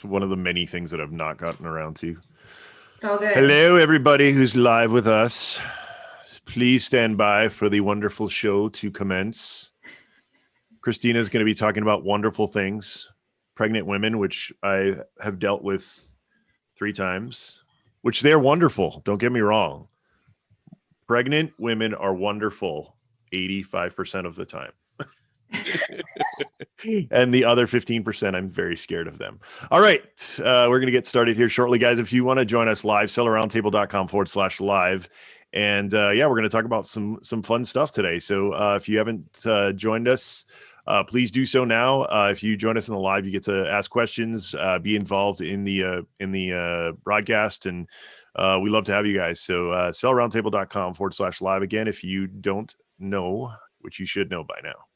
one of the many things that I've not gotten around to. It's all good. Hello, everybody who's live with us. Please stand by for the wonderful show to commence. Krystsina is going to be talking about wonderful things, pregnant women, which I have dealt with 3 times, which they're wonderful. Don't get me wrong. Pregnant women are wonderful 85% of the time. And the other 15%, I'm very scared of them. All right. We're going to get started here shortly, guys. If you want to join us live, sellerroundtable.com/live. And yeah, we're going to talk about some fun stuff today. So if you haven't joined us, please do so now. If you join us in the live, you get to ask questions, be involved in the broadcast, and we love to have you guys. So sellerroundtable.com/live. Again, if you don't know, which you should know by now.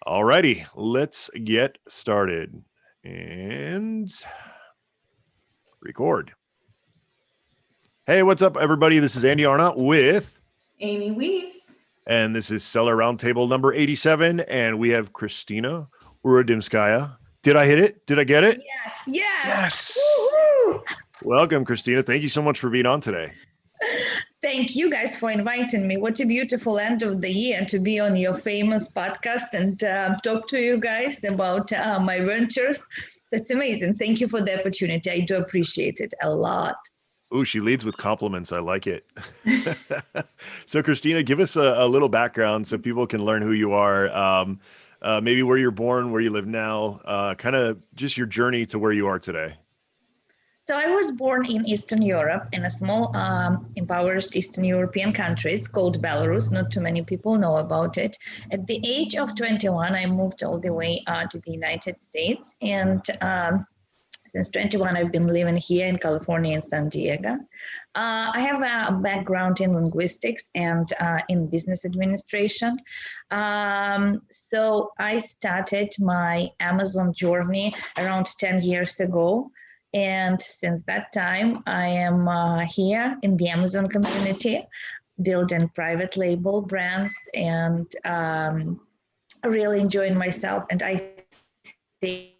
Alrighty, let's get started and record. Hey, what's up, everybody? This is Andy Arnott with Amy Weiss. And this is Seller Roundtable number 87, and we have Krystsina Uradzimskaya. Did I hit it? Did I get it? Yes. Woo-hoo! Welcome, Krystsina. Thank you so much for being on today. Thank you guys for inviting me. What a beautiful end of the year to be on your famous podcast and talk to you guys about my ventures. That's amazing. Thank you for the opportunity. I do appreciate it a lot. Ooh, she leads with compliments. I like it. So, Krystsina, give us a little background so people can learn who you are, maybe where you're born, where you live now, kind of just your journey to where you are today. So I was born in Eastern Europe, in a small, impoverished Eastern European country. It's called Belarus. Not too many people know about it. At the age of 21, I moved all the way to the United States. And since 21, I've been living here in California, in San Diego. I have a background in linguistics and in business administration. So I started my Amazon journey around 10 years ago. And since that time, I am here in the Amazon community, building private label brands and really enjoying myself. And I think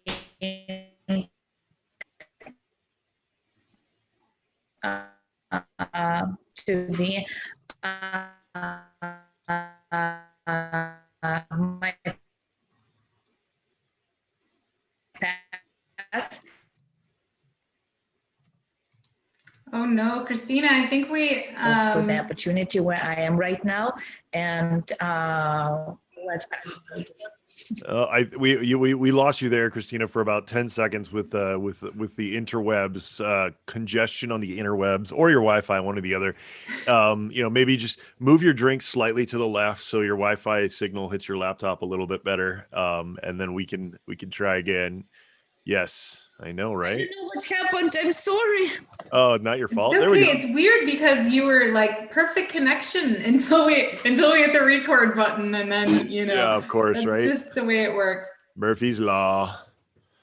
to be my path. Oh no, Krystsina, I think we for the opportunity where I am right now, and we lost you there, Krystsina, for about 10 seconds with the interwebs, congestion on the interwebs, or your Wi-Fi, one or the other. Maybe just move your drink slightly to the left so your Wi-Fi signal hits your laptop a little bit better, and then we can try again. Yes, I know, right? I don't know what happened. I'm sorry. Oh, not your fault. It's okay. It's weird because you were like perfect connection until we hit the record button, and then Yeah, of course, that's right? just the way it works. Murphy's Law.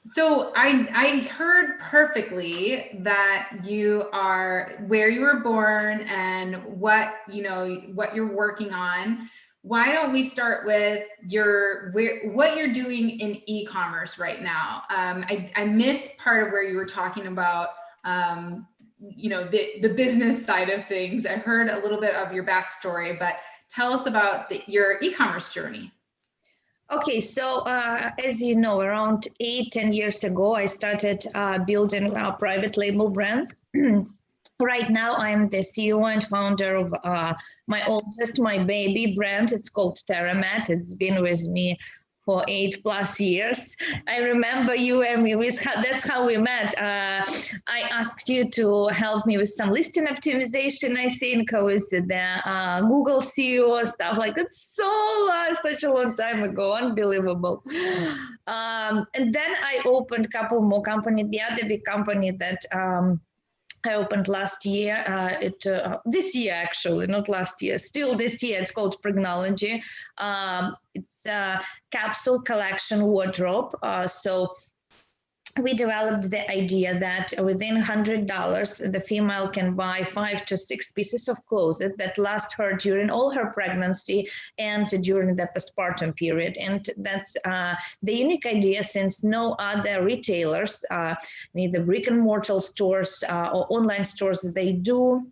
So I heard perfectly that you are where you were born and what you're working on. Why don't we start with what you're doing in e-commerce right now? I missed part of where you were talking about, the business side of things. I heard a little bit of your backstory, but tell us about your e-commerce journey. Okay, so as you know, around 8-10 years ago, I started building private label brands. Right now, I'm the CEO and founder of my baby brand. It's called TerraMat. It's been with me for 8+ years. I remember you and me, that's how we met. I asked you to help me with some listing optimization, I think, with the Google CEO, stuff like that. Such a long time ago, unbelievable. And then I opened a couple more companies. The other big company that I opened last year, this year actually, not last year, still this year, it's called Prognology. It's a capsule collection wardrobe. So we developed the idea that within $100, the female can buy 5 to 6 pieces of clothes that last her during all her pregnancy and during the postpartum period. And that's the unique idea, since no other retailers, neither brick and mortar stores or online stores, they do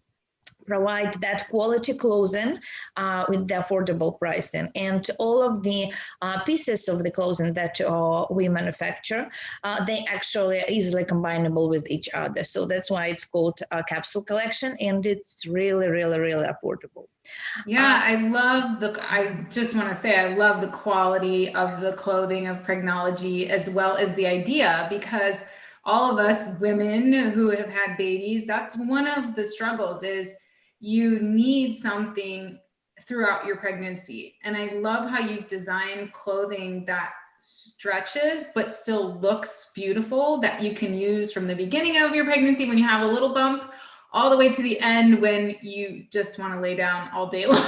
provide that quality clothing with the affordable pricing. And all of the pieces of the clothing that we manufacture, they actually are easily combinable with each other. So that's why it's called a capsule collection, and it's really, really, really affordable. Yeah, I just want to say, I love the quality of the clothing of Pregnology, as well as the idea, because all of us women who have had babies, that's one of the struggles, is you need something throughout your pregnancy. And I love how you've designed clothing that stretches but still looks beautiful, that you can use from the beginning of your pregnancy when you have a little bump all the way to the end when you just want to lay down all day long.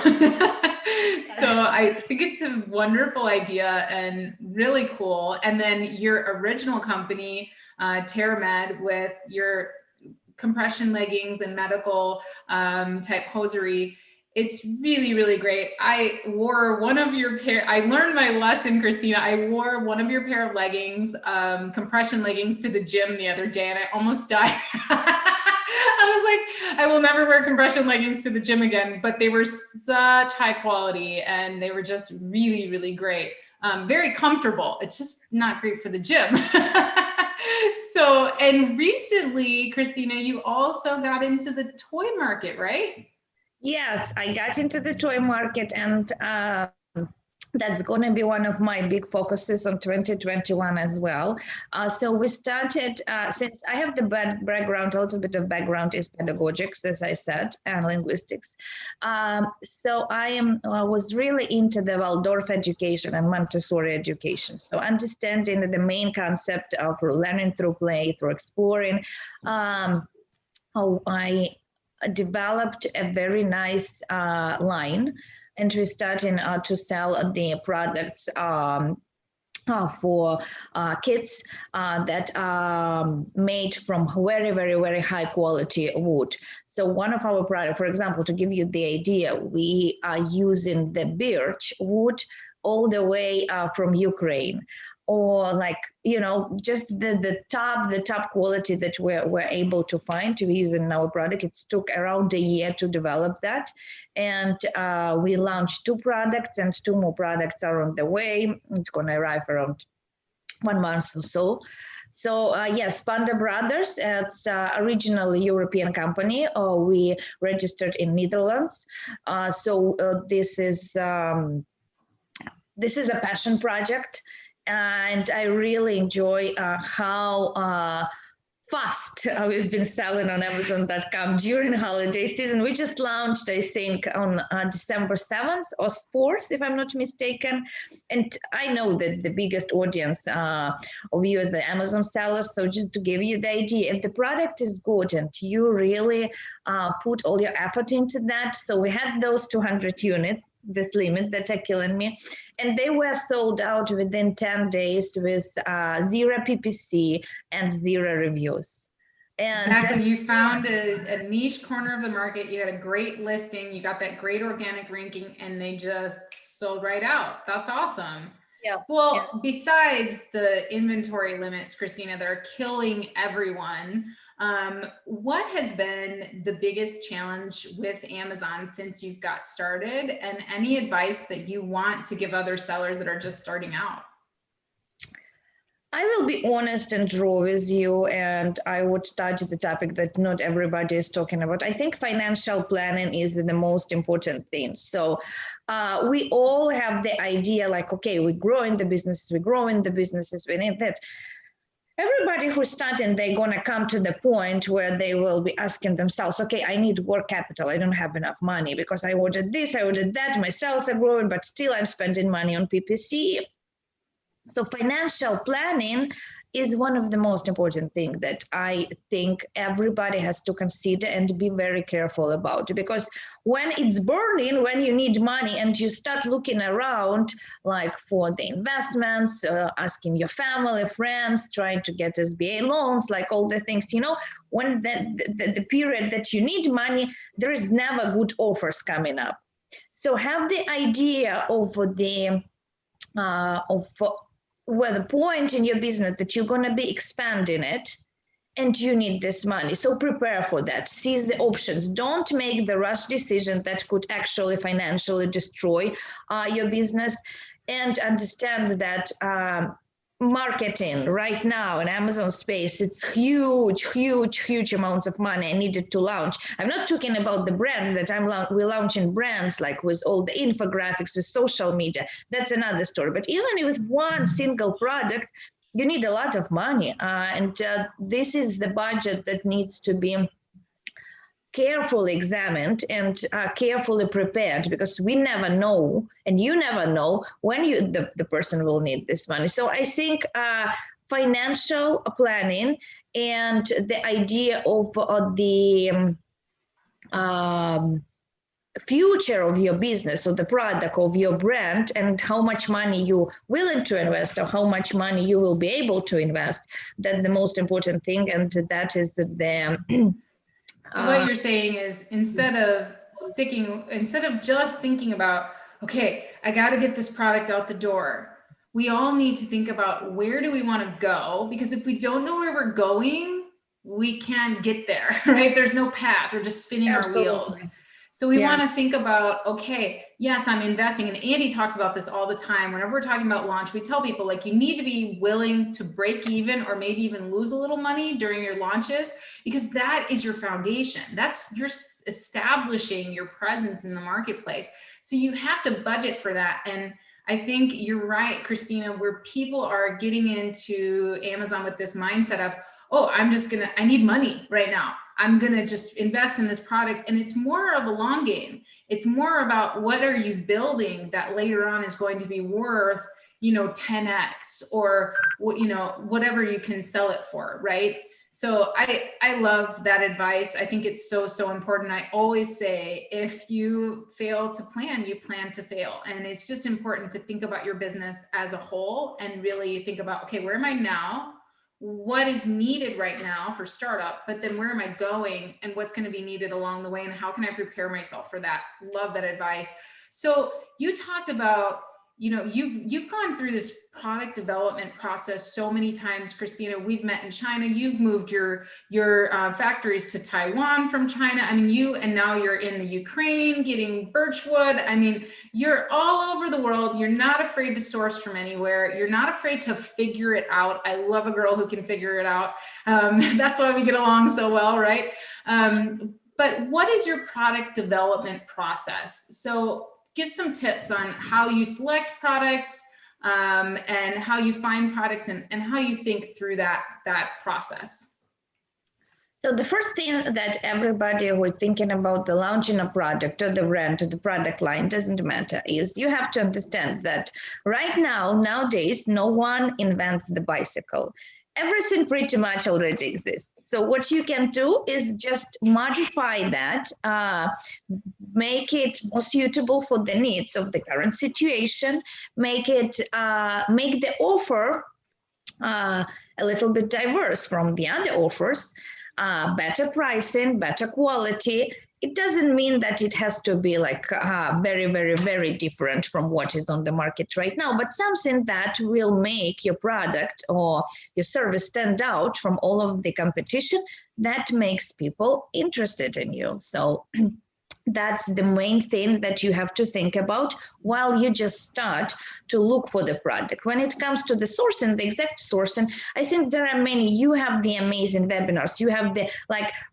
So I think it's a wonderful idea and really cool. And then your original company, TerraMed, with your compression leggings and medical type hosiery, it's really, really great. I wore one of your pair, I learned my lesson, Krystsina. I wore one of your pair of leggings, compression leggings, to the gym the other day, and I almost died. I was like, I will never wear compression leggings to the gym again, but they were such high quality and they were just really, really great. Very comfortable. It's just not great for the gym. So, and recently, Krystsina, you also got into the toy market, right? Yes, I got into the toy market, and that's going to be one of my big focuses on 2021 as well. So we started, since I have the background, a little bit of background is pedagogics, as I said, and linguistics. So I was really into the Waldorf education and Montessori education. So understanding the main concept of learning through play, through exploring, how I developed a very nice line, and we're starting to sell the products for kids that are made from very, very, very high quality wood. So one of our products, for example, to give you the idea, we are using the birch wood all the way from Ukraine, or like, you know, just the top quality that we're able to find to use in our product. It took around a year to develop that, and we launched 2 products, and 2 more products are on the way. It's going to arrive around 1 month or so. So yes, Panda Brothers, it's originally European company. We registered in Netherlands. This is a passion project. And I really enjoy how fast we've been selling on Amazon.com during holiday season. We just launched, I think, on December 7th or 4th, if I'm not mistaken. And I know that the biggest audience of you is the Amazon sellers. So just to give you the idea, if the product is good and you really put all your effort into that. So we had those 200 units, this limit that are killing me, and they were sold out within 10 days with 0 PPC and 0 reviews. And exactly, you found a niche corner of the market. You had a great listing, you got that great organic ranking, and they just sold right out. That's awesome. Yeah. Well, besides the inventory limits, Krystsina, that are killing everyone, what has been the biggest challenge with Amazon since you've got started, and any advice that you want to give other sellers that are just starting out? I will be honest and raw with you, and I would touch the topic that not everybody is talking about. I think financial planning is the most important thing. So we all have the idea like, okay, we grow in the businesses, we need that. Everybody who's starting, they're going to come to the point where they will be asking themselves, okay, I need work capital. I don't have enough money because I ordered this, I ordered that, my sales are growing, but still I'm spending money on PPC. So financial planning is one of the most important things that I think everybody has to consider and be very careful about. Because when it's burning, when you need money and you start looking around like for the investments, asking your family, friends, trying to get SBA loans, like all the things, you know, when the period that you need money, there is never good offers coming up. So have the idea of the where the point in your business that you're going to be expanding it and you need this money. So prepare for that. Seize the options. Don't make the rush decision that could actually financially destroy your business, and understand that marketing right now in Amazon space, it's huge amounts of money I needed to launch. I'm not talking about the brands that we're launching brands like with all the infographics, with social media. That's another story. But even with one single product, you need a lot of money. And this is the budget that needs to be carefully examined and carefully prepared, because we never know, and you never know when the person will need this money. So I think financial planning and the idea of the future of your business or the product of your brand, and how much money you're willing to invest or how much money you will be able to invest, that's the most important thing. And that is So what you're saying is, instead of just thinking about, okay, I got to get this product out the door, we all need to think about, where do we want to go? Because if we don't know where we're going, we can't get there, right? There's no path. We're just spinning Absolutely. our wheels. So we want to think about, okay, yes, I'm investing. And Andy talks about this all the time. Whenever we're talking about launch, we tell people, like, you need to be willing to break even or maybe even lose a little money during your launches, because that is your foundation. You're establishing your presence in the marketplace. So you have to budget for that. And I think you're right, Krystsina, where people are getting into Amazon with this mindset of, oh, I need money right now. I'm going to just invest in this product. And it's more of a long game. It's more about, what are you building that later on is going to be worth, 10x or, whatever you can sell it for. Right. So I love that advice. I think it's so important. I always say, if you fail to plan, you plan to fail. And it's just important to think about your business as a whole and really think about, okay, where am I now? What is needed right now for startup, but then where am I going and what's going to be needed along the way, and how can I prepare myself for that? Love that advice. So you talked about, you've gone through this product development process so many times, Krystsina. We've met in China. You've moved your factories to Taiwan from China. I mean, and now you're in the Ukraine getting birchwood. I mean, you're all over the world. You're not afraid to source from anywhere. You're not afraid to figure it out. I love a girl who can figure it out. That's why we get along so well, right? But what is your product development process? So give some tips on how you select products, and how you find products, and how you think through that process. So the first thing that everybody who is thinking about the launching a product or the brand or the product line, doesn't matter, is you have to understand that right now, nowadays, no one invents the bicycle. Everything pretty much already exists. So what you can do is just modify that, make it more suitable for the needs of the current situation, make the offer a little bit diverse from the other offers, better pricing, better quality. It doesn't mean that it has to be like very different from what is on the market right now, but something that will make your product or your service stand out from all of the competition, that makes people interested in you. So that's the main thing that you have to think about while you just start to look for the product. When it comes to the sourcing, the exact sourcing, I think there are many. You have the amazing webinars. You have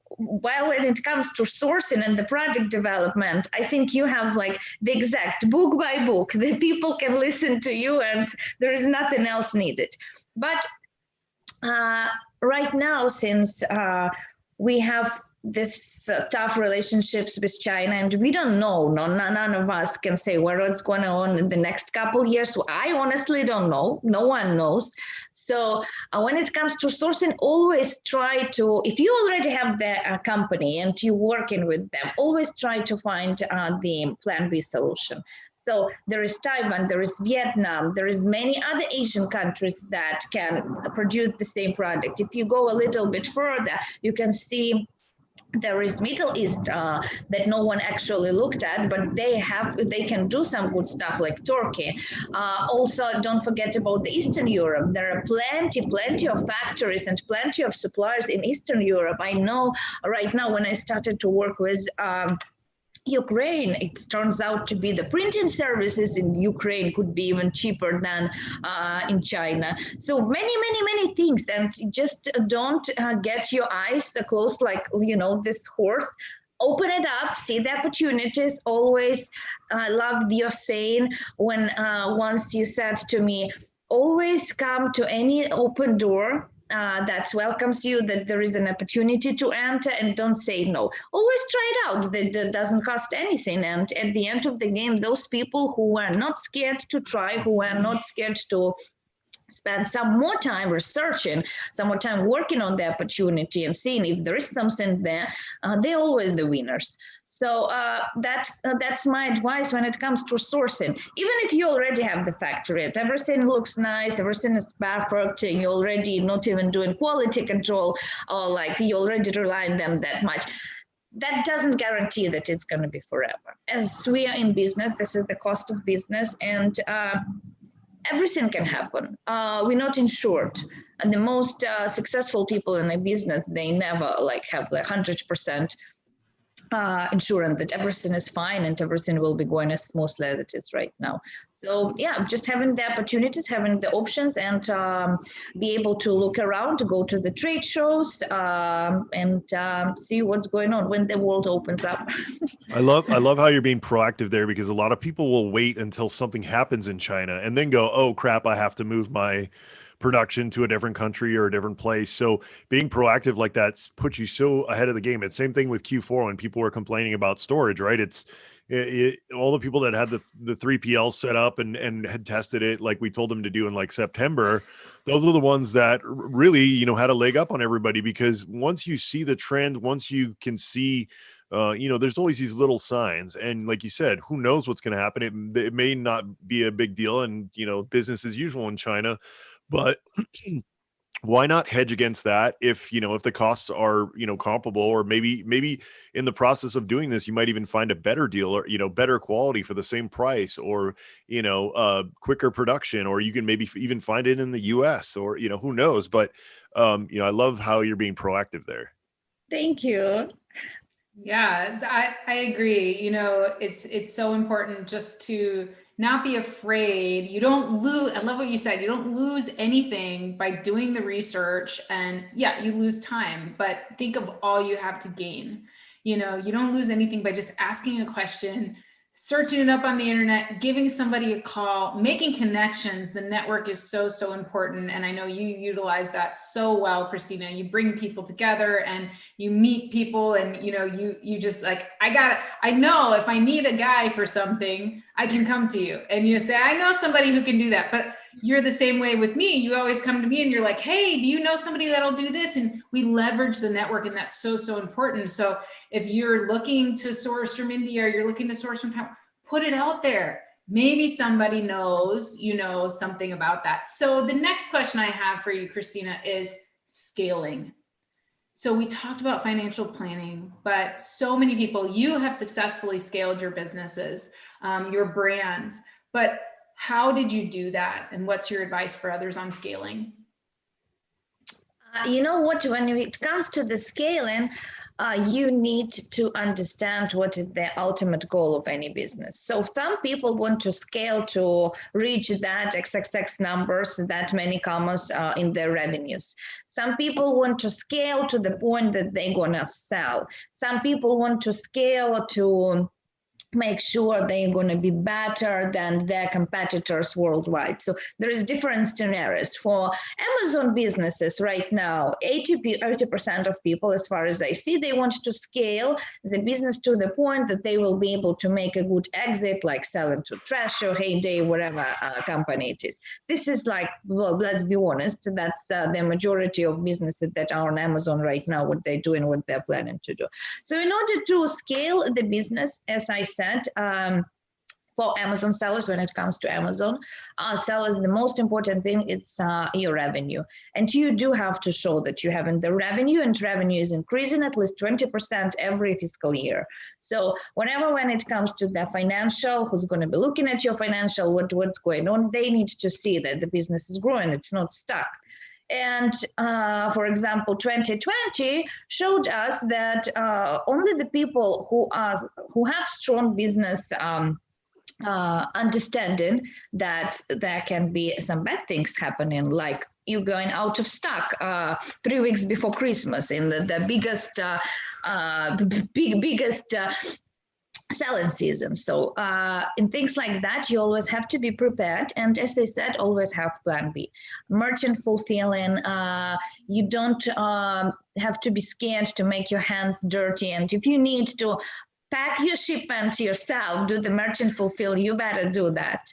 while when it comes to sourcing and the product development, I think you have like the exact book by book. The people can listen to you and there is nothing else needed. But right now, since we have this tough relationships with China, and we don't know, none of us can say what's going on in the next couple of years. I honestly don't know. No one knows. So when it comes to sourcing, always try to, if you already have the company and you're working with them, always try to find the plan B solution. So there is Taiwan, there is Vietnam, there is many other Asian countries that can produce the same product. If you go a little bit further, you can see there is Middle East that no one actually looked at, but they can do some good stuff like Turkey. Also, don't forget about the Eastern Europe. There are plenty of factories and plenty of suppliers in Eastern Europe. I know right now when I started to work with Ukraine, it turns out to be the printing services in Ukraine could be even cheaper than in China. So many things, and just don't get your eyes closed like, this horse. Open it up, see the opportunities. Always loved your saying when once you said to me, always come to any open door that welcomes you, that there is an opportunity to enter, and don't say no. Always try it out. That doesn't cost anything. And at the end of the game, those people who are not scared to try, who are not scared to spend some more time researching, some more time working on the opportunity and seeing if there is something there, they're always the winners. So that's my advice when it comes to sourcing. Even if you already have the factory, everything looks nice, everything is perfect, and you're already not even doing quality control, or like you already rely on them that much, that doesn't guarantee that it's going to be forever. As we are in business, this is the cost of business, and everything can happen. We're not insured. And the most successful people in a business, they never have 100% insurance that everything is fine and everything will be going as smoothly as it is right now. So yeah, just having the opportunities, having the options, and be able to look around, to go to the trade shows, and see what's going on when the world opens up. I love how you're being proactive there, because a lot of people will wait until something happens in China and then go, oh crap, I have to move my production to a different country or a different place. So being proactive like that puts you so ahead of the game. It's same thing with Q4 when people were complaining about storage, right? All the people that had the 3PL set up and had tested it like we told them to do in like September, those are the ones that really, had a leg up on everybody, because once you see the trend, once you can see, there's always these little signs, and like you said, who knows what's going to happen? It may not be a big deal, and business as usual in China, but why not hedge against that if the costs are comparable, or maybe in the process of doing this you might even find a better deal, or better quality for the same price, or quicker production, or you can maybe even find it in the US, or who knows. But I love how you're being proactive there. Thank you. Yeah, I agree. It's so important just to not be afraid. You don't lose. I love what you said. You don't lose anything by doing the research, and yeah, you lose time, but think of all you have to gain. You don't lose anything by just asking a question, searching it up on the internet, giving somebody a call, making connections. The network is so, so important. And I know you utilize that so well, Krystsina. You bring people together and you meet people, and you just like, I know if I need a guy for something, I can come to you. And you say, I know somebody who can do that. But you're the same way with me. You always come to me and you're like, hey, do you know somebody that'll do this? And we leverage the network, and that's so, so important. So if you're looking to source from India, or you're looking to source from Taiwan, put it out there. Maybe somebody knows, something about that. So the next question I have for you, Krystsina, is scaling. So we talked about financial planning, but so many people, you have successfully scaled your businesses, your brands, but how did you do that? And what's your advice for others on scaling? You know what, when it comes to the scaling, you need to understand what is the ultimate goal of any business. So some people want to scale to reach that XXX numbers, that many commas in their revenues. Some people want to scale to the point that they're gonna sell. Some people want to scale to make sure they're going to be better than their competitors worldwide. So there's different scenarios. For Amazon businesses right now, 80% of people, as far as I see, they want to scale the business to the point that they will be able to make a good exit, like selling to Trash or Heyday, whatever company it is. This is like, well, let's be honest, that's the majority of businesses that are on Amazon right now, what they do and what they're planning to do. So in order to scale the business, as I said, for Amazon sellers, when it comes to Amazon sellers, the most important thing is your revenue. And you do have to show that you have the revenue, and revenue is increasing at least 20% every fiscal year. So when it comes to the financial, who's going to be looking at your financial, what's going on, they need to see that the business is growing, it's not stuck. And for example, 2020 showed us that only the people who have strong business understanding that there can be some bad things happening, like you going out of stock 3 weeks before Christmas in the biggest selling season. So in things like that, you always have to be prepared. And as I said, always have plan B. Merchant fulfilling, you don't have to be scared to make your hands dirty. And if you need to pack your shipment yourself, do the merchant fulfill, you better do that.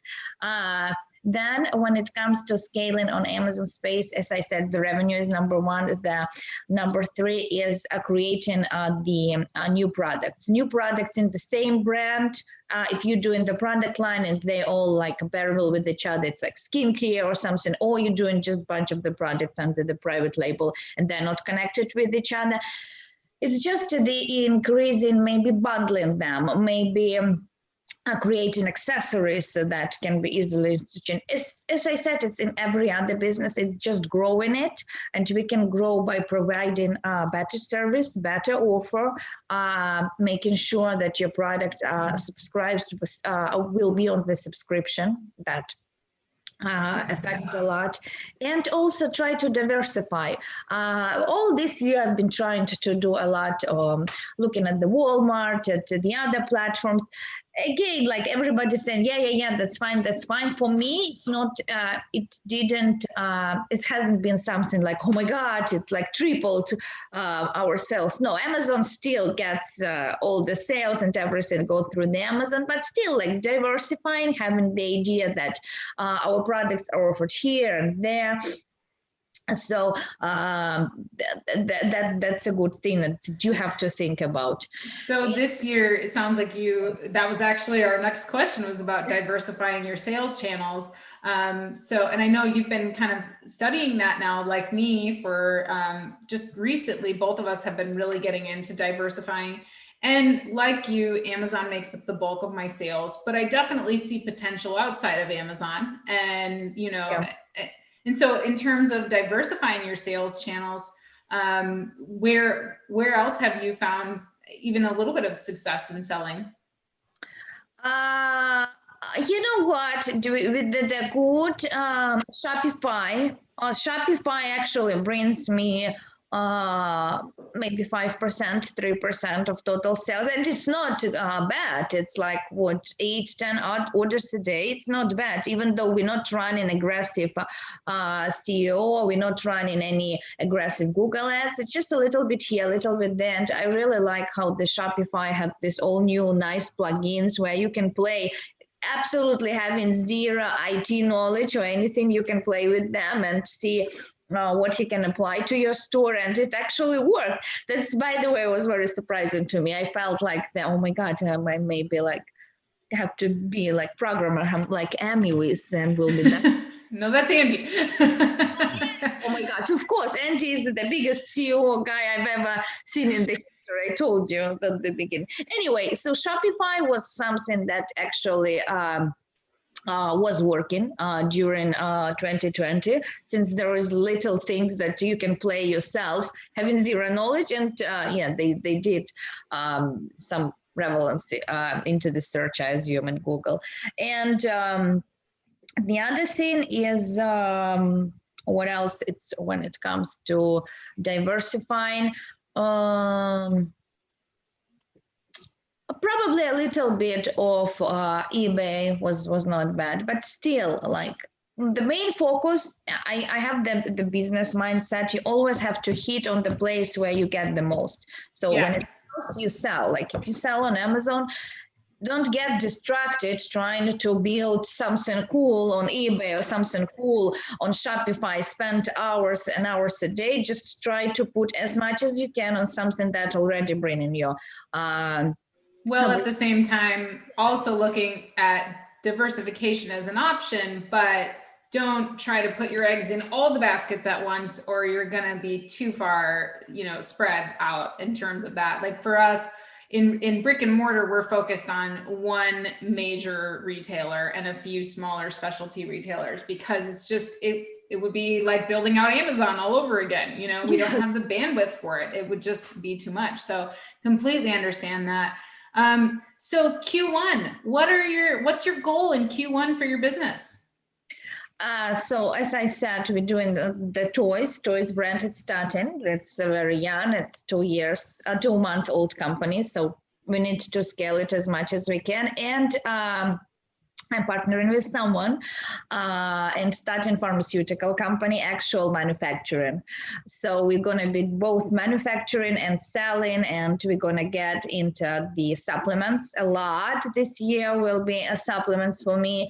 Then when it comes to scaling on Amazon space, as I said, the revenue is number one. The number three is creating the new products. New products in the same brand. If you're doing the product line and they all like comparable with each other, it's like skincare or something, or you're doing just a bunch of the products under the private label and they're not connected with each other. It's just the increase in maybe bundling them, maybe creating accessories so that can be easily as I said, it's in every other business. It's just growing it, and we can grow by providing better service, better offer, making sure that your product subscribes will be on the subscription. That affects a lot. And also try to diversify. All this year I've been trying to do a lot, looking at the Walmart, at the other platforms. Again, like everybody's saying, yeah, that's fine. For me, it's not, it hasn't been something like, oh my God, it's like tripled our sales. No, Amazon still gets all the sales and everything go through the Amazon, but still like diversifying, having the idea that our products are offered here and there. So that's a good thing that you have to think about. So this year, it sounds like that was actually our next question, was about diversifying your sales channels. And I know you've been kind of studying that now, like me, for just recently. Both of us have been really getting into diversifying. And like you, Amazon makes up the bulk of my sales, but I definitely see potential outside of Amazon. And, yeah. And so in terms of diversifying your sales channels, where else have you found even a little bit of success in selling? You know what, with the good Shopify, Shopify actually brings me maybe 5%, 3% of total sales. And it's not bad. It's like what, 8-10 odd orders a day. It's not bad, even though we're not running aggressive SEO, we're not running any aggressive Google ads. It's just a little bit here, a little bit there. And I really like how the Shopify had this all new nice plugins where you can play. Absolutely having zero IT knowledge or anything, you can play with them and see what you can apply to your store, and it actually worked. That's, by the way, was very surprising to me. I felt like that, oh my God, I maybe like have to be like programmer like Amy with, and will be done. No, that's Andy. Oh my God, of course, Andy is the biggest CEO guy I've ever seen in the history. I told you at the beginning. Anyway, so Shopify was something that actually was working during 2020, since there is little things that you can play yourself, having zero knowledge. And yeah, they did some relevancy into the search, I assume, in Google. And the other thing is, what else? It's when it comes to diversifying, probably a little bit of eBay was not bad, but still, like the main focus, I have the business mindset. You always have to hit on the place where you get the most. So when it sells, you sell. Like if you sell on Amazon, don't get distracted trying to build something cool on eBay or something cool on Shopify. Spend hours and hours a day. Just try to put as much as you can on something that already bringing you. Well, at the same time, also looking at diversification as an option, but don't try to put your eggs in all the baskets at once, or you're going to be too far, spread out in terms of that. Like for us, in brick and mortar, we're focused on one major retailer and a few smaller specialty retailers, because it's just, it would be like building out Amazon all over again. We don't have the bandwidth for it. It would just be too much. So completely understand that. So Q1, what's your goal in Q1 for your business? So as I said, we're doing the toys brand. It's starting. It's very young. It's 2-month-old company. So we need to scale it as much as we can. And I'm partnering with someone and starting pharmaceutical company, actual manufacturing. So we're going to be both manufacturing and selling, and we're going to get into the supplements a lot. This year will be supplements for me.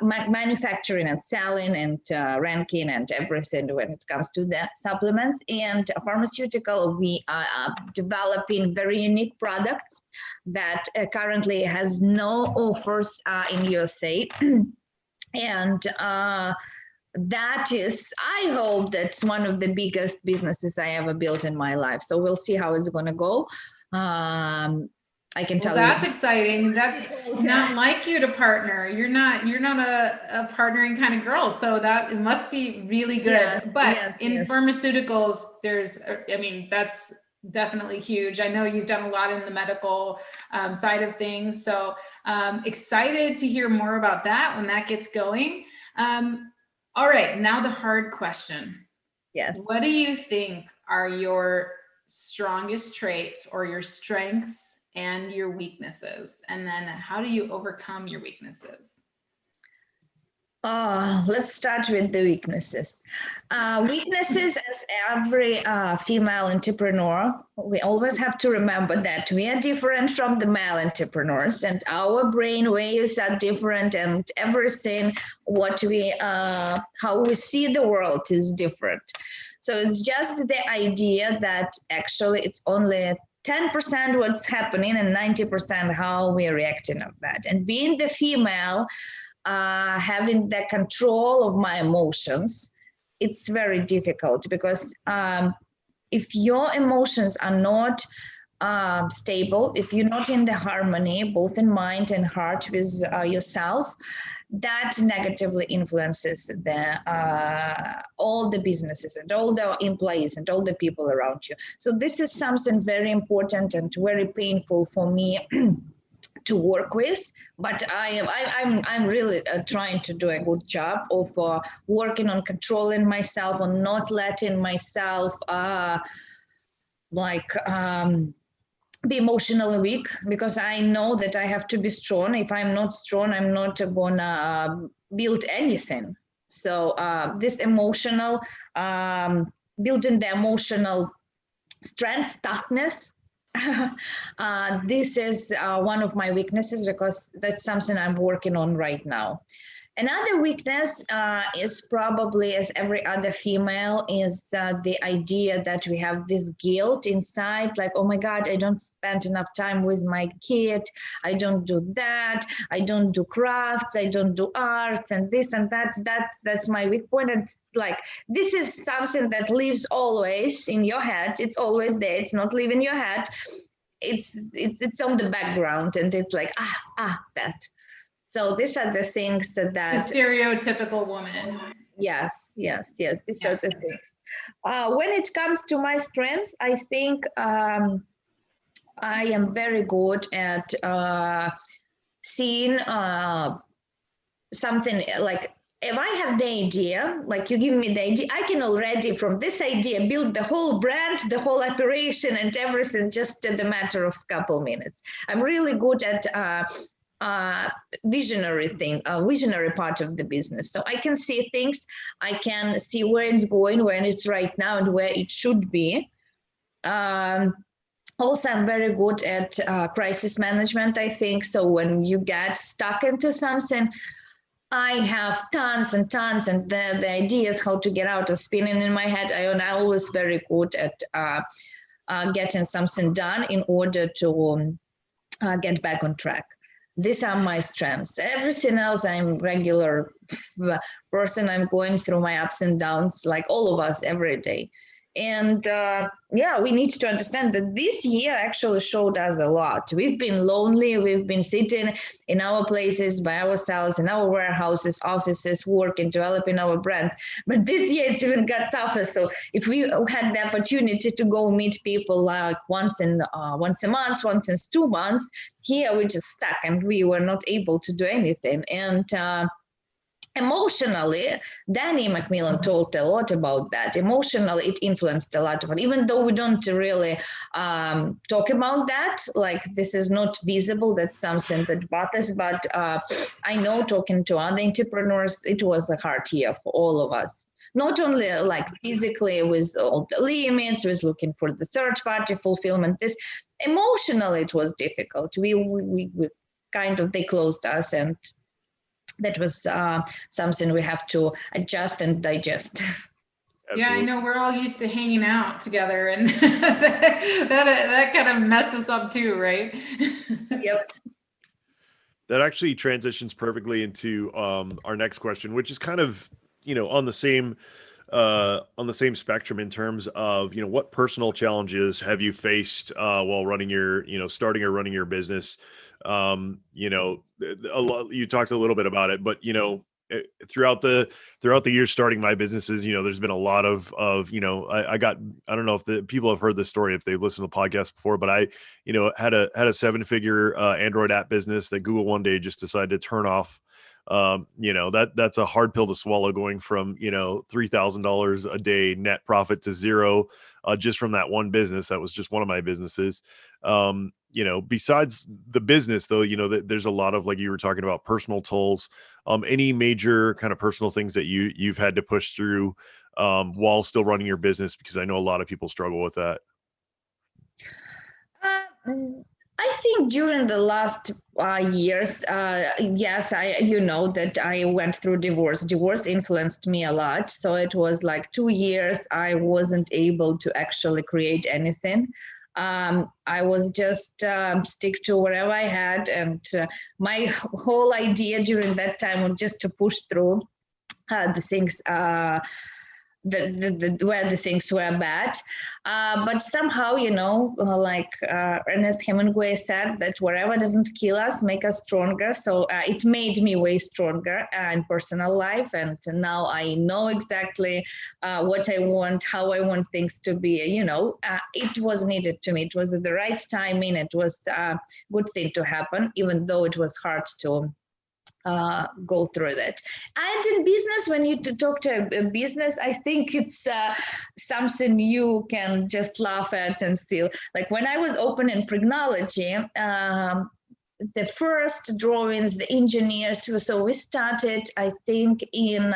Manufacturing and selling and ranking and everything when it comes to the supplements. And pharmaceutical, we are developing very unique products that currently has no offers in USA. And that is, I hope that's one of the biggest businesses I ever built in my life. So we'll see how it's going to go. I can tell you. That's exciting. That's not like you to partner. You're not a partnering kind of girl. So that it must be really good. Yes, but in pharmaceuticals, that's definitely huge. I know you've done a lot in the medical side of things. So excited to hear more about that when that gets going. All right, now the hard question. Yes. What do you think are your strongest traits or your strengths and your weaknesses? And then how do you overcome your weaknesses? Let's start with the weaknesses. Weaknesses, as every female entrepreneur, we always have to remember that we are different from the male entrepreneurs, and our brain waves are different, and everything, how we see the world is different. So it's just the idea that actually it's only 10% what's happening and 90% how we're reacting of that. And being the female, having the control of my emotions, it's very difficult, because if your emotions are not stable, if you're not in the harmony, both in mind and heart with yourself, that negatively influences all the businesses and all the employees and all the people around you. So this is something very important and very painful for me to work with, but I'm really trying to do a good job of working on controlling myself, on not letting myself be emotionally weak, because I know that I have to be strong. If I'm not strong, I'm not gonna build anything. So this emotional, building the emotional strength, toughness, this is one of my weaknesses, because that's something I'm working on right now. Another weakness is probably, as every other female, is the idea that we have this guilt inside, like, oh my God, I don't spend enough time with my kid. I don't do that. I don't do crafts. I don't do arts and this and that. That's my weak point. And like, this is something that lives always in your head. It's always there. It's not leaving your head. It's on the background, and it's like, that. So these are the things that the stereotypical woman. Yes. These are the things. When it comes to my strengths, I think I am very good at seeing something like if I have the idea, like you give me the idea, I can already from this idea build the whole brand, the whole operation and everything just in the matter of a couple minutes. I'm really good at visionary part of the business. So I can see things, I can see where it's going, where it's right now and where it should be. Also, I'm very good at crisis management, I think. So when you get stuck into something, I have tons and tons and the ideas how to get out of spinning in my head. I'm always very good at getting something done in order to get back on track. These are my strengths. Everything else, I'm regular person. I'm going through my ups and downs like all of us every day. And yeah, we need to understand that this year actually showed us a lot. We've been lonely. We've been sitting in our places by ourselves, in our warehouses, offices, working, developing our brands. But this year it's even got tougher. So if we had the opportunity to go meet people like once a month, once in 2 months, here we just stuck and we were not able to do anything. And emotionally, Danny Macmillan talked a lot about that. Emotionally, it influenced a lot of it, even though we don't really talk about that, like this is not visible, that's something that bothers, but I know talking to other entrepreneurs, it was a hard year for all of us. Not only like physically with all the limits, with looking for the third party fulfillment, this emotionally, it was difficult. We kind of, they closed us, and that was something we have to adjust and digest. Absolutely. Yeah, I know we're all used to hanging out together, and that kind of messed us up too, right? Yep. That actually transitions perfectly into our next question, which is kind of, on the same spectrum in terms of, what personal challenges have you faced while running your, starting or running your business? You talked a little bit about it, but throughout the years starting my businesses, there's been a lot of I don't know if the people have heard this story if they've listened to the podcast before, but I had a 7-figure Android app business that Google one day just decided to turn off. That's a hard pill to swallow, going from $3,000 a day net profit to zero just from that one business. That was just one of my businesses. Besides the business though, there's a lot of, like you were talking about, personal tolls. Any major kind of personal things that you've had to push through while still running your business, because I know a lot of people struggle with that. I think during the last years, yes, that I went through divorce. Divorce influenced me a lot. So it was like 2 years I wasn't able to actually create anything. I was just stick to whatever I had, and my whole idea during that time was just to push through the things where the things were bad, but somehow, like Ernest Hemingway said, that whatever doesn't kill us make us stronger. So it made me way stronger in personal life, and now I know exactly what I want, how I want things to be. It was needed to me. It was at the right timing. It was a good thing to happen, even though it was hard to go through that. And in business, when you talk to a business, I think it's something you can just laugh at and still. Like when I was opening Prognology, the first drawings, the engineers, so we started, I think, in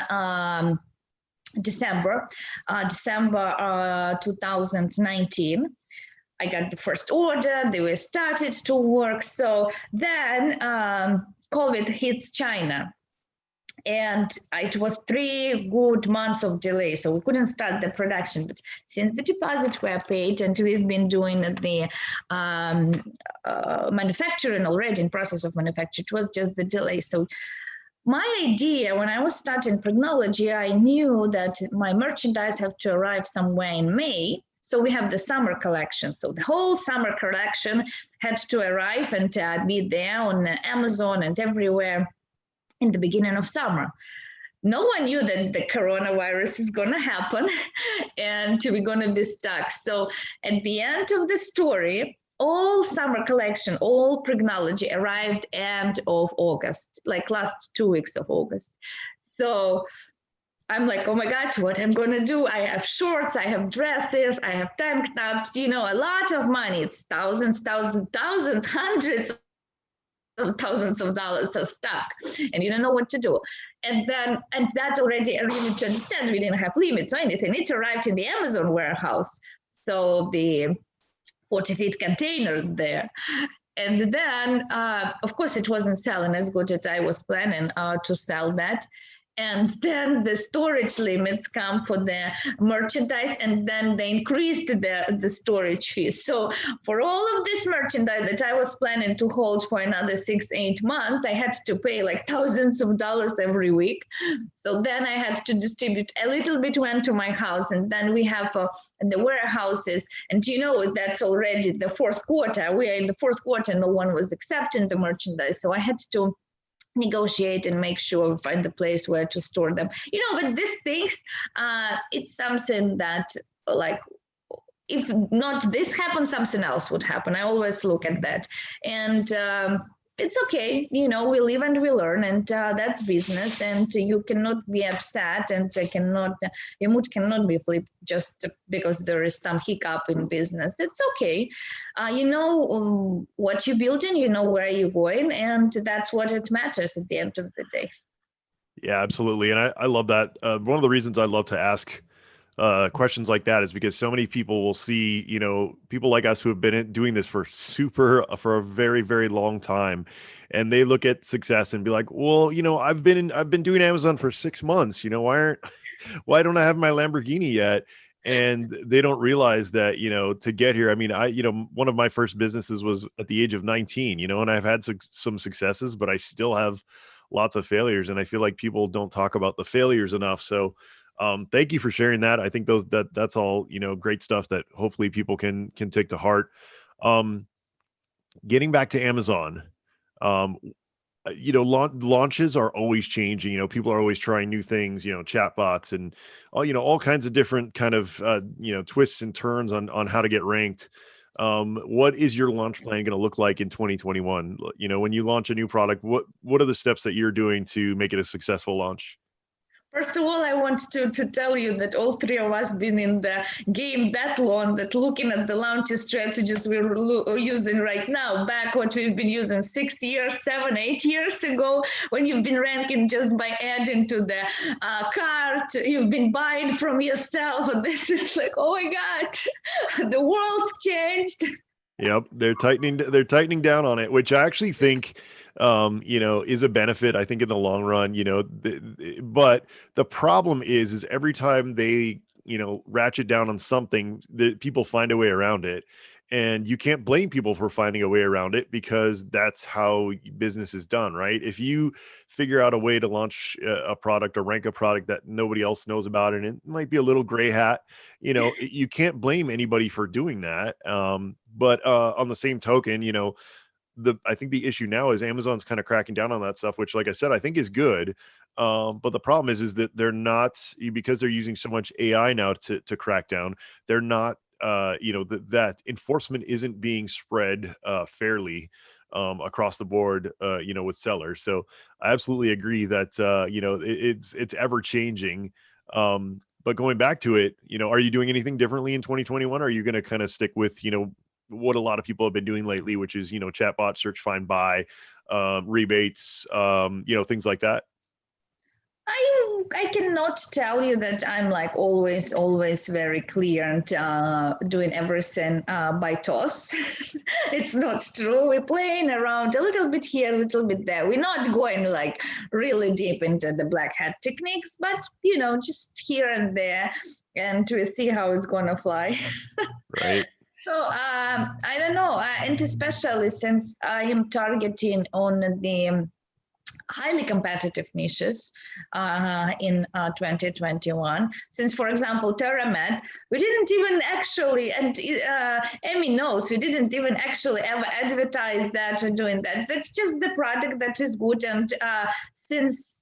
December 2019. I got the first order, they were started to work. So then COVID hits China, and it was 3 good months of delay, so we couldn't start the production. But since the deposits were paid and we've been doing the manufacturing already, in process of manufacture, it was just the delay. So my idea when I was starting Prognology, I knew that my merchandise have to arrive somewhere in May. So we have the summer collection. So the whole summer collection had to arrive and be there on Amazon and everywhere in the beginning of summer. No one knew that the coronavirus is going to happen and we're going to be stuck. So at the end of the story, all summer collection, all Prognology arrived end of August, like last 2 weeks of August. So I'm like, oh my God, what I'm going to do? I have shorts, I have dresses, I have tank tops, a lot of money. It's thousands, hundreds of thousands of dollars are stuck, and you don't know what to do. And that already, you need to understand, we didn't have limits or anything. It arrived in the Amazon warehouse. So the 40-foot container there. And then, of course, it wasn't selling as good as I was planning to sell that. And then the storage limits come for the merchandise, and then they increased the storage fees. So for all of this merchandise that I was planning to hold for another 6-8 months, I had to pay like thousands of dollars every week. So then I had to distribute a little bit went to my house, and then we have the warehouses. And that's already the fourth quarter. We are in the fourth quarter. No one was accepting the merchandise. So I had to negotiate and make sure we find the place where to store them. But these things, it's something that, like, if not this happens, something else would happen. I always look at that. And it's okay, we live and we learn, and that's business, and you cannot be upset, and your mood cannot be flipped just because there is some hiccup in business. It's okay. What you're building, where you're going, and that's what it matters at the end of the day. Yeah, absolutely. And I love that. One of the reasons I love to ask questions like that is because so many people will see, people like us who have been doing this for a very, very long time, and they look at success and be like, well, I've been doing Amazon for 6 months, why don't I have my Lamborghini yet? And they don't realize that, to get here, I mean, one of my first businesses was at the age of 19, and I've had some successes, but I still have lots of failures. And I feel like people don't talk about the failures enough. So thank you for sharing that. I think that's all, great stuff that hopefully people can take to heart. Getting back to Amazon, launches are always changing. People are always trying new things, chatbots and all kinds of different kind of, twists and turns on how to get ranked. What is your launch plan going to look like in 2021? When you launch a new product, what are the steps that you're doing to make it a successful launch? First of all, I want to tell you that all three of us been in the game that long, that looking at the launch strategies we're using right now, back what we've been using 6 years, 7, 8 years ago, when you've been ranking just by adding to the cart, you've been buying from yourself, and this is like, oh my God, the world's changed. Yep, they're tightening down on it, which I actually think is a benefit, I think, in the long run, but the problem is every time they, ratchet down on something, people find a way around it. And you can't blame people for finding a way around it, because that's how business is done, right? If you figure out a way to launch a product or rank a product that nobody else knows about, and it might be a little gray hat, you can't blame anybody for doing that. But on the same token, I think the issue now is Amazon's kind of cracking down on that stuff, which, like I said, I think is good. But the problem is that they're not, because they're using so much AI now to crack down, they're not, that enforcement isn't being spread fairly across the board, with sellers. So I absolutely agree that, it's ever changing. But going back to it, are you doing anything differently in 2021? Are you going to kind of stick with, what a lot of people have been doing lately, which is, chatbot, search, find, buy, rebates, things like that? I cannot tell you that I'm like always very clear and doing everything by toss. It's not true. We're playing around a little bit here, a little bit there. We're not going like really deep into the black hat techniques, but just here and there, and to see how it's gonna fly. Right. So I don't know, and especially since I am targeting on the highly competitive niches in 2021. Since, for example, TerraMed, we didn't even actually, and Amy knows, we didn't even actually ever advertise that or doing that. That's just the product that is good. And since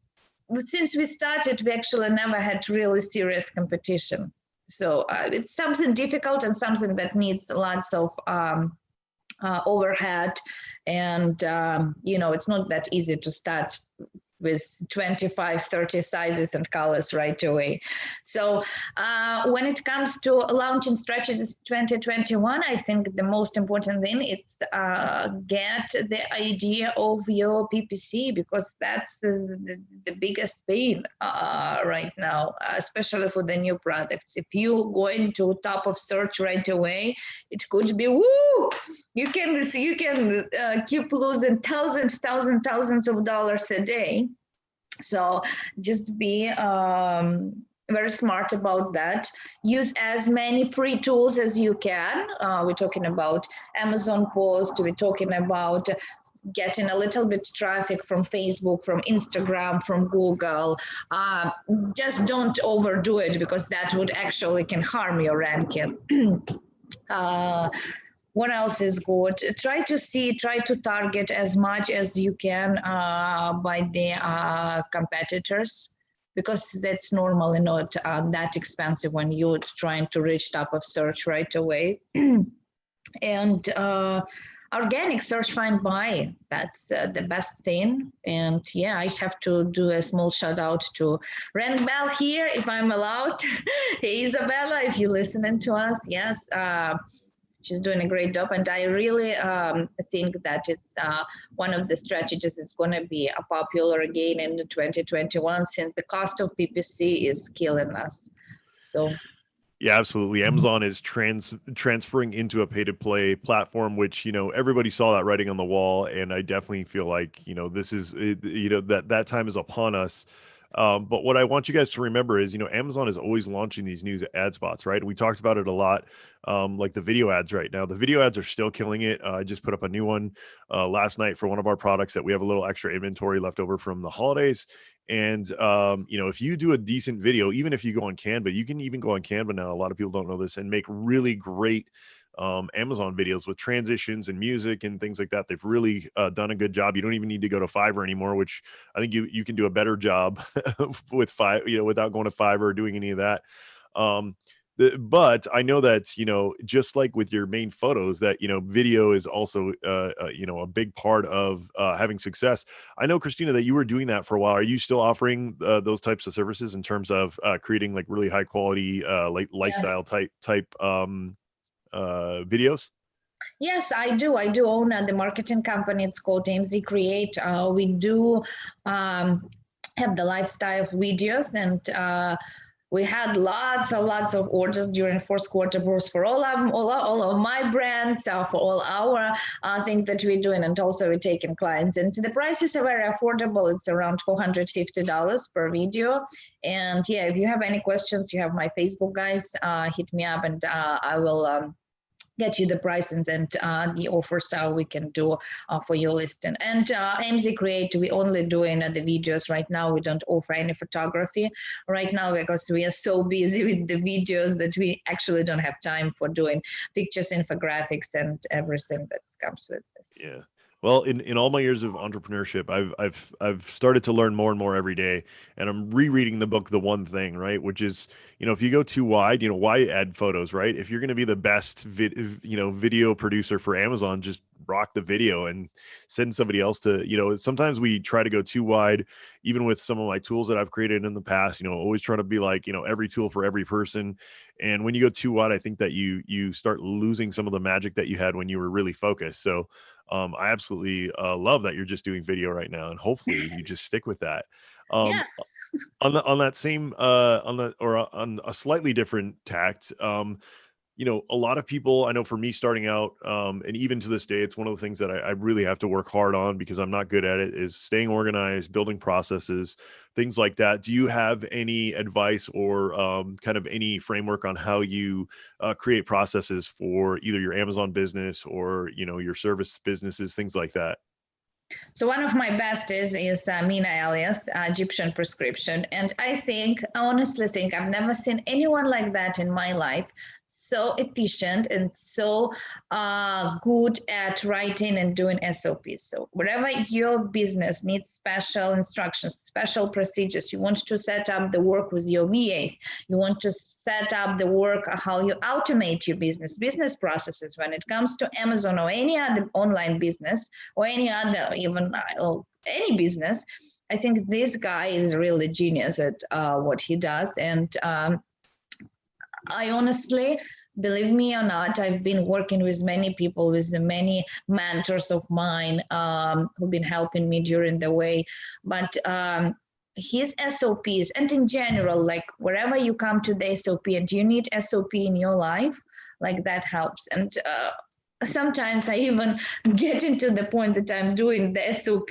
we started, we actually never had really serious competition. So it's something difficult and something that needs lots of overhead, and it's not that easy to start with 25, 30 sizes and colors right away. So when it comes to launching strategies 2021, I think the most important thing is get the idea of your PPC, because that's the biggest pain right now, especially for the new products. If you go into top of search right away, it could be woo! You can keep losing thousands of dollars a day. So just be very smart about that. Use as many free tools as you can. We're talking about Amazon Post. We're talking about getting a little bit traffic from Facebook, from Instagram, from Google. Just don't overdo it, because that would actually can harm your ranking. What else is good? Try to target as much as you can by the competitors, because that's normally not that expensive when you're trying to reach top of search right away. And organic search, find, buy, that's the best thing. And yeah, I have to do a small shout out to Ren Bell here, if I'm allowed. Hey, Isabella, if you're listening to us, yes. She's doing a great job, and I really think that it's one of the strategies that's going to be popular again in 2021, since the cost of PPC is killing us. So. Yeah, absolutely. Amazon is transferring into a pay-to-play platform, which, everybody saw that writing on the wall, and I definitely feel like, this is, that time is upon us. But what I want you guys to remember is, Amazon is always launching these new ad spots, right? We talked about it a lot, like the video ads right now. The video ads are still killing it. I just put up a new one last night for one of our products that we have a little extra inventory left over from the holidays. And, if you do a decent video, even if you go on Canva, you can even go on Canva now. A lot of people don't know this, and make really great Amazon videos with transitions and music and things like that. They've really done a good job. You don't even need to go to Fiverr anymore, which I think you can do a better job with without going to Fiverr or doing any of that. But I know that, just like with your main photos, that, video is also, a big part of having success. I know, Krystsina, that you were doing that for a while. Are you still offering those types of services in terms of creating like really high quality, like lifestyle type videos? Yes, I do. I do own the marketing company. It's called AMZ Create. We do have the lifestyle videos, and we had lots of orders during fourth quarter, both for all of my brands, for all our things that we're doing, and also we're taking clients. And the prices are very affordable. It's around $450 per video. And yeah, if you have any questions, you have my Facebook, guys. Hit me up, and I will get you the prices and the offers we can do for your listing. And AMZ Create, we only doing the videos right now. We don't offer any photography right now, because we are so busy with the videos that we actually don't have time for doing pictures, infographics, and everything that comes with this. Yeah. Well, in all my years of entrepreneurship, I've started to learn more and more every day, and I'm rereading the book, The One Thing, right? Which is, if you go too wide, why add photos, right? If you're going to be the best video producer for Amazon, just rock the video and send somebody else to, sometimes we try to go too wide, even with some of my tools that I've created in the past, always trying to be like, every tool for every person. And when you go too wide, I think that you start losing some of the magic that you had when you were really focused. So I absolutely love that you're just doing video right now, and hopefully you just stick with that. Yes. On that same on a slightly different tact, a lot of people, I know for me starting out, and even to this day, it's one of the things that I really have to work hard on, because I'm not good at it, is staying organized, building processes, things like that. Do you have any advice or kind of any framework on how you create processes for either your Amazon business or, your service businesses, things like that? So one of my best is Mina alias Egyptian prescription. And I honestly think I've never seen anyone like that in my life. So efficient and so good at writing and doing SOPs. So wherever your business needs special instructions, special procedures, you want to set up the work with your VA, you want to set up the work, how you automate your business processes when it comes to Amazon or any other online business or any other, even any business, I think this guy is really genius at what he does. And I honestly, believe me or not, I've been working with many people, with many mentors of mine who've been helping me during the way. But his SOPs, and in general, like wherever you come to the SOP and you need SOP in your life, like that helps. And sometimes I even get into the point that I'm doing the SOP,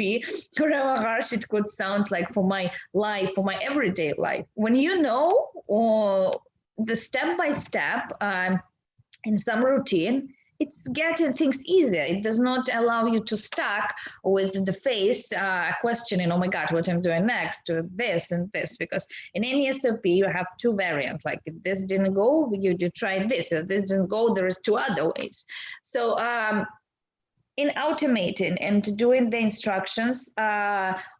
however harsh it could sound, like for my life, for my everyday life. When you know, or the step by step in some routine, it's getting things easier. It does not allow you to stuck with the face questioning, oh my God, what I'm doing next to this and this, because in any SOP you have two variants. Like if this didn't go, you try this. If this didn't go, there is two other ways. So in automating and doing the instructions,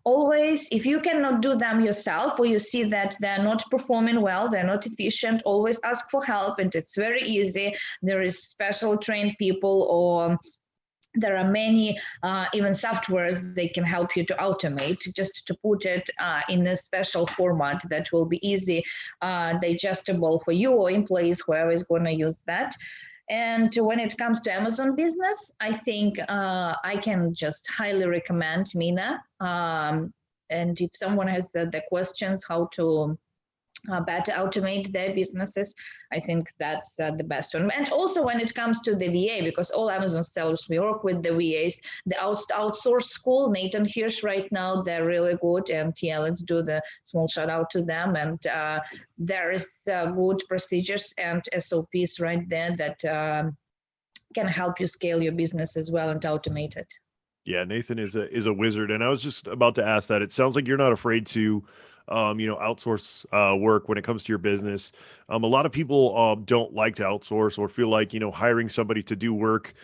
always, if you cannot do them yourself, or you see that they're not performing well, they're not efficient, always ask for help. And it's very easy. There is special trained people, or there are many even softwares they can help you to automate, just to put it in a special format that will be easy, digestible for you or employees, whoever is going to use that. And when it comes to Amazon business, I think I can just highly recommend Mina. And if someone has the questions how to better automate their businesses, I think that's the best one. And also when it comes to the VA, because all Amazon sellers, we work with the VAs, the outsource school, Nathan Hirsch right now, they're really good. And yeah, let's do the small shout out to them. And there is good procedures and SOPs right there that can help you scale your business as well and automate it. Yeah, Nathan is a wizard, and I was just about to ask that. It sounds like you're not afraid to, outsource work when it comes to your business. A lot of people don't like to outsource, or feel like hiring somebody to do work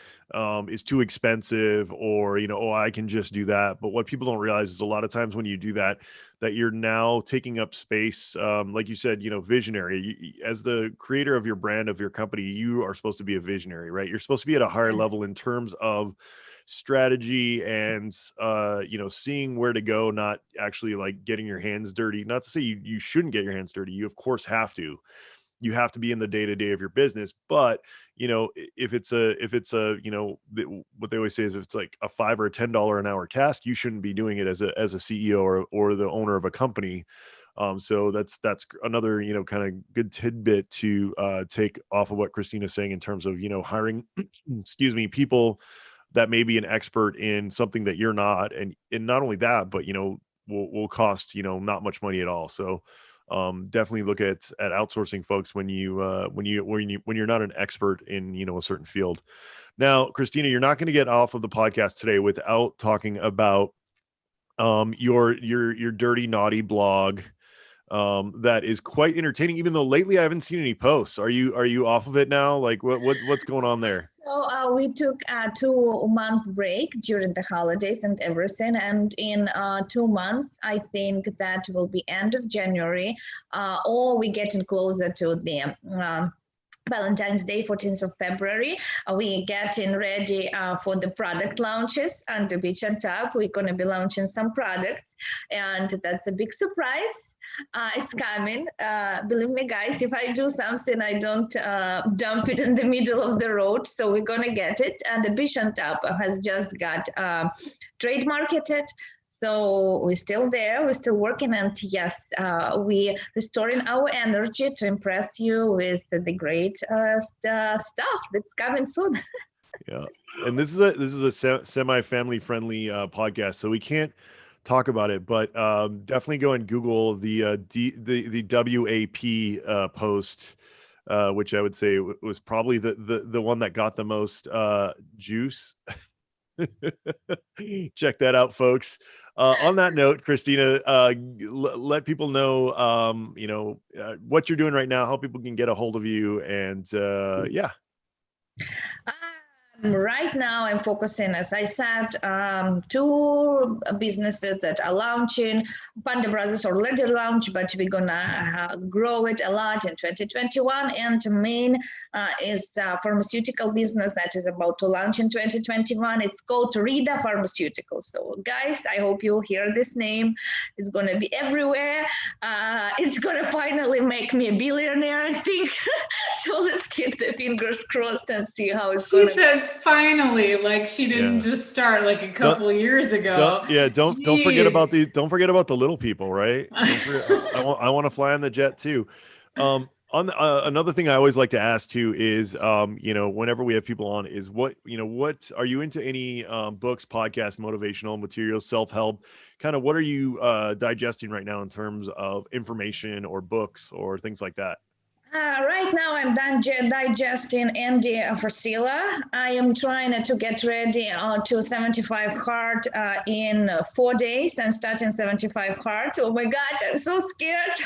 is too expensive, or oh, I can just do that. But what people don't realize is a lot of times when you do that, that you're now taking up space. Like you said, visionary. As the creator of your brand, of your company, you are supposed to be a visionary, right? You're supposed to be at a higher Yes. level in terms of strategy and seeing where to go, not actually like getting your hands dirty. Not to say you shouldn't get your hands dirty, you of course have to. You have to be in the day-to-day of your business, but if it's what they always say is, if it's like a $5 or $10 an hour task, you shouldn't be doing it as a CEO or the owner of a company. So that's another kind of good tidbit to take off of what Krystina's saying in terms of hiring excuse me, people that may be an expert in something that you're not, and not only that, but will cost not much money at all. So definitely look at outsourcing folks when you're not an expert in a certain field. Now, Krystina, you're not going to get off of the podcast today without talking about your dirty naughty blog. That is quite entertaining, even though lately I haven't seen any posts. Are you off of it now? Like what's going on there? So we took a 2-month break during the holidays and everything. And in 2 months, I think that will be end of January, or we getting closer to the Valentine's Day, 14th of February. We getting ready for the product launches under Beach and Tap. We're going to be launching some products, and that's a big surprise. It's coming. Believe me, guys, if I do something, I don't dump it in the middle of the road. So we're going to get it. And the Beach and Tap has just got trademarked. So we're still there, we're still working, and yes, we restoring our energy to impress you with the great stuff that's coming soon. Yeah, and this is a semi-family friendly podcast, so we can't talk about it, but definitely go and Google the WAP post, which I would say was probably the one that got the most juice. Check that out, folks. On that note, Krystina, let people know, what you're doing right now, how people can get a hold of you, and yeah. Right now, I'm focusing, as I said, two businesses that are launching. Panda Brothers already launched, but we're gonna grow it a lot in 2021. And the main is pharmaceutical business that is about to launch in 2021. It's called Rida Pharmaceuticals. So, guys, I hope you'll hear this name. It's gonna be everywhere. It's gonna finally make me a billionaire, I think. So let's keep the fingers crossed and see how it's going. She says finally, like she didn't just start like a couple years ago. Don't forget about the little people, right? Don't forget, I want to fly on the jet too. Another thing I always like to ask too is, whenever we have people on, is what are you into? Any books, podcasts, motivational materials, self-help? Kind of what are you digesting right now in terms of information or books or things like that? Right now, I'm done digesting Andy Frisella. I am trying to get ready to 75 hard in 4 days. I'm starting 75 hard. Oh my God, I'm so scared.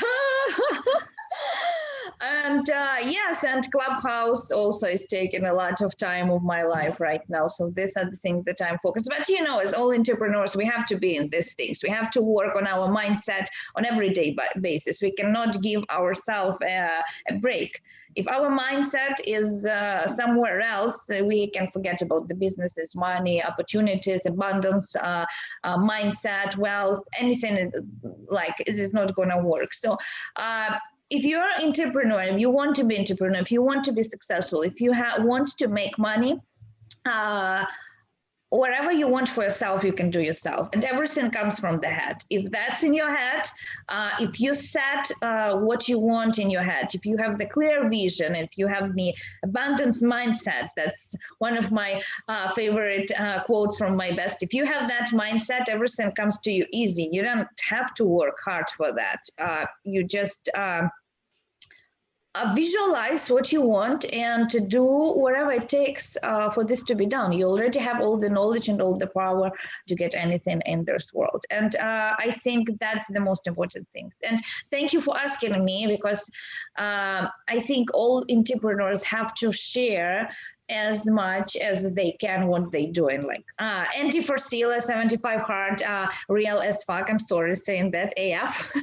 And yes, and Clubhouse also is taking a lot of time of my life right now. So these are the things that I'm focused. But as all entrepreneurs, we have to be in these things. We have to work on our mindset on everyday basis. We cannot give ourselves a break. If our mindset is somewhere else, we can forget about the businesses, money, opportunities, abundance, mindset, wealth, anything like it is not going to work. So if you're an entrepreneur, if you want to be an entrepreneur, if you want to be successful, if you want to make money, whatever you want for yourself, you can do yourself. And everything comes from the head. If that's in your head, if you set what you want in your head, if you have the clear vision, if you have the abundance mindset, that's one of my favorite quotes from my best. If you have that mindset, everything comes to you easy. You don't have to work hard for that. You just visualize what you want and to do whatever it takes for this to be done. You already have all the knowledge and all the power to get anything in this world. And I think that's the most important things. And thank you for asking me, because I think all entrepreneurs have to share as much as they can what they doing. Like Andy Frisella, 75 hard, real as fuck. I'm sorry saying that, AF.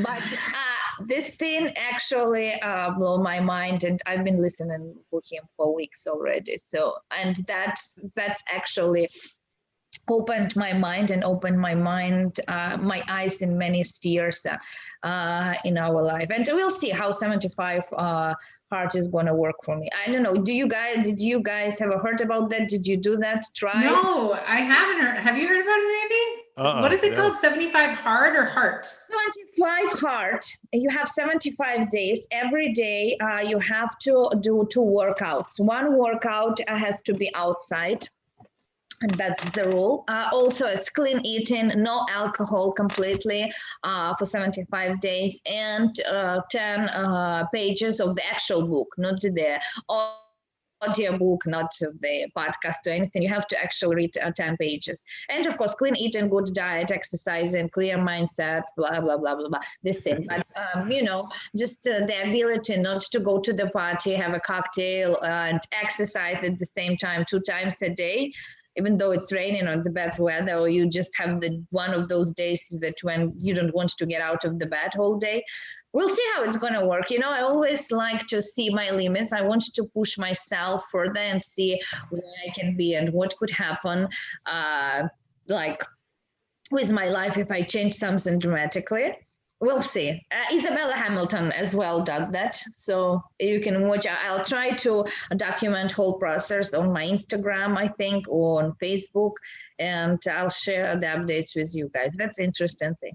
But this thing actually blew my mind, and I've been listening to him for weeks already. So, and that's actually opened my mind and opened my eyes in many spheres in our life. And we'll see how 75 hard is going to work for me. I don't know. Did you guys ever heard about that? Did you do that? Try? No, I haven't heard. Have you heard about it, Andy? What is it called? 75 hard or heart? 75 hard. You have 75 days. Every day you have to do 2 workouts. One workout has to be outside. And that's the rule. Also, it's clean eating, no alcohol completely for 75 days, and 10 pages of the actual book, not the audio book, not the podcast or anything. You have to actually read 10 pages. And of course, clean eating, good diet, exercising, clear mindset, blah, blah, blah, blah, blah, this thing. But, just the ability not to go to the party, have a cocktail, and exercise at the same time 2 times a day. Even though it's raining or the bad weather, or you just have one of those days that when you don't want to get out of the bed whole day. We'll see how it's going to work. I always like to see my limits. I want to push myself further and see where I can be and what could happen, like with my life if I change something dramatically. We'll see. Isabella Hamilton as well did that. So you can watch. I'll try to document whole process on my Instagram, I think, or on Facebook, and I'll share the updates with you guys. That's an interesting thing.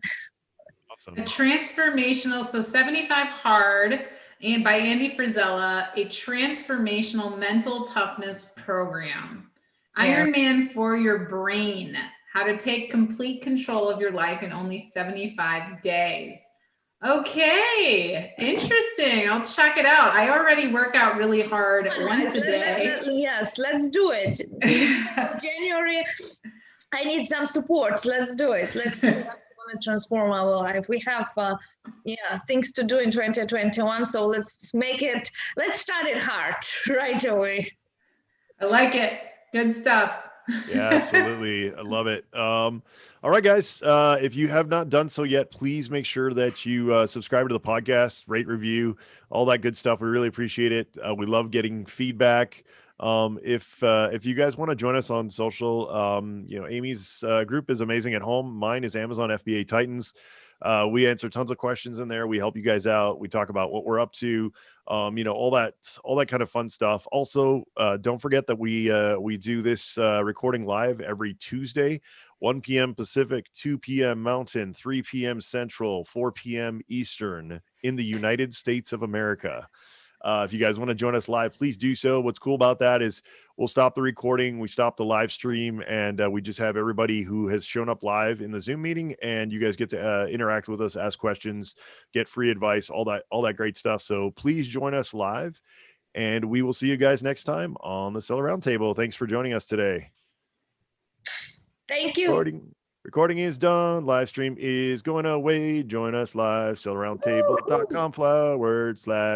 Awesome. A transformational, so 75 hard, and by Andy Frisella, a transformational mental toughness program. Yeah. Iron Man for your brain. How to take complete control of your life in only 75 days. Okay, interesting. I'll check it out. I already work out really hard once a day. Yes, let's do it. January, I need some support. Let's do it. Let's do it. To transform our life. We have things to do in 2021, so let's start it hard right away. I like it. Good stuff. Yeah, absolutely. I love it. All right, guys. If you have not done so yet, please make sure that you subscribe to the podcast, rate, review, all that good stuff. We really appreciate it. We love getting feedback. If you guys want to join us on social, Amy's group is Amazing at Home. Mine is Amazon FBA Titans. We answer tons of questions in there. We help you guys out. We talk about what we're up to. All that kind of fun stuff. Also, don't forget that we do this recording live every Tuesday, 1 p.m. Pacific, 2 p.m. Mountain, 3 p.m. Central, 4 p.m. Eastern in the United States of America. If you guys want to join us live, please do so. What's cool about that is we'll stop the recording, we stop the live stream, and we just have everybody who has shown up live in the Zoom meeting, and you guys get to interact with us, ask questions, get free advice, all that great stuff. So please join us live, and we will see you guys next time on the Seller Roundtable. Thanks for joining us today. Thank you. Recording is done. Live stream is going away. Join us live. Sellerroundtable.com/.